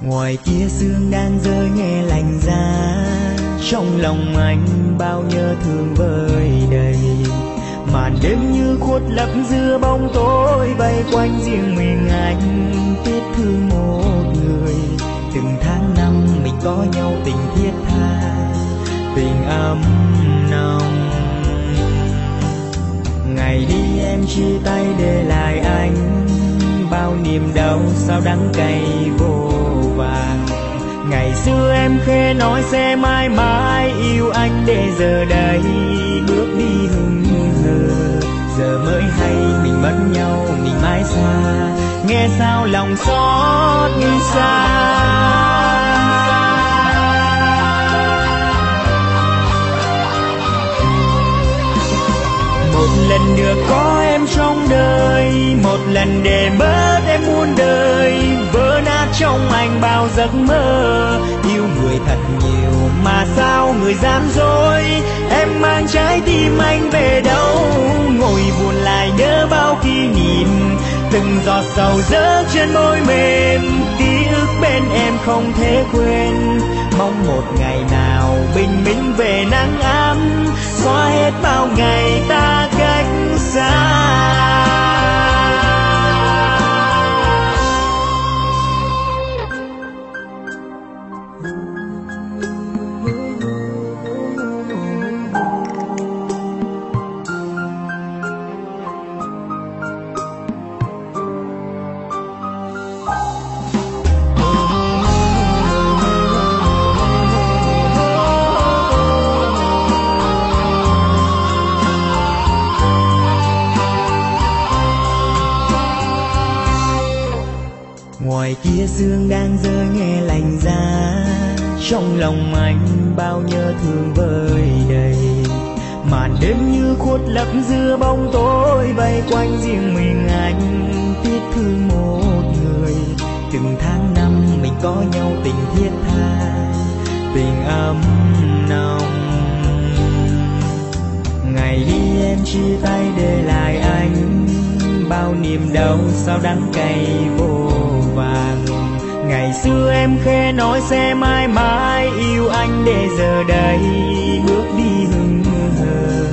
Ngoài kia sương đang rơi nghe lạnh giá, trong lòng anh bao nhớ thương vơi đầy. Màn đêm như khuất lấp giữa bóng tối, vây quanh riêng mình anh tiếc thương một người. Từng tháng năm mình có nhau tình thiết tha, tình ấm nồng. Ngày đi em chia tay để lại anh bao niềm đau sao đắng cay vô vàng. Ngày xưa em khẽ nói sẽ mãi mãi yêu anh, để giờ đây bước đi hững hờ. Giờ mới hay mình mất nhau mình mãi xa, nghe sao lòng xót xa. Một lần được có em trong đời, một lần để mất em muôn đời. Vỡ nát trong anh bao giấc mơ, yêu người thật nhiều mà sao người gian dối. Em mang trái tim anh về đâu, ngồi buồn lại nhớ bao kỷ niệm. Từng giọt sầu rớt trên môi mềm, ký ức bên em không thể quên. Mong một ngày nào bình minh về nắng ấm, xóa hết bao ngày ta cách xa. Ngoài kia sương đang rơi nghe lạnh giá, trong lòng anh bao nhớ thương vơi đầy. Màn đêm như khuất lấp giữa bóng tối, vây quanh riêng mình anh tiếc thương một người. Từng tháng năm mình có nhau tình thiết tha, tình ấm nồng. Ngày đi em chia tay để lại anh bao niềm đau sao đắng cay vô vàng. Ngày xưa em khẽ nói sẽ mãi mãi yêu anh, để giờ đây bước đi hững hờ.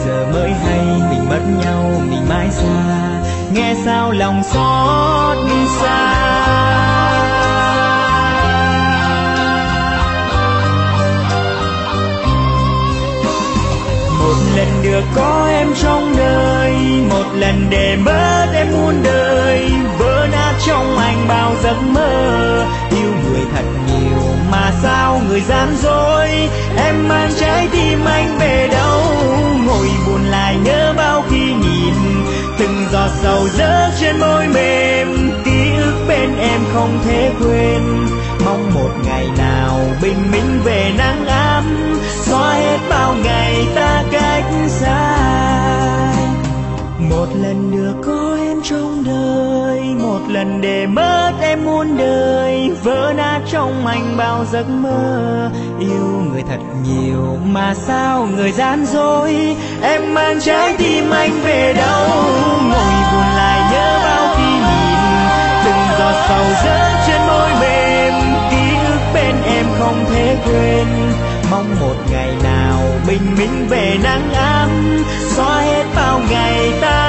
Giờ mới hay mình mất nhau mình mãi xa, nghe sao lòng xót xa. Một lần được có em trong đời, một lần để mất em muôn đời. Vỡ nát trong anh bao giấc mơ, yêu người thật nhiều mà sao người gian dối. Em mang trái tim anh về đâu, ngồi buồn lại nhớ bao kỷ niệm. Từng giọt sầu rớt trên môi mềm, ký ức bên em không thể quên. Mong một ngày nào bình minh về nắng ấm, xóa hết bao ngày ta cách xa. Một lần được có em trong đời, một lần để mất em muôn đời. Vỡ nát trong anh bao giấc mơ, yêu người thật nhiều mà sao người gian dối. Em mang trái tim anh về đâu, ngồi buồn lại nhớ bao kỷ niệm. Từng giọt sầu rớt trên môi mềm, ký ức bên em không thể quên. Mong một ngày nào bình minh về nắng ấm, xóa hết bao ngày ta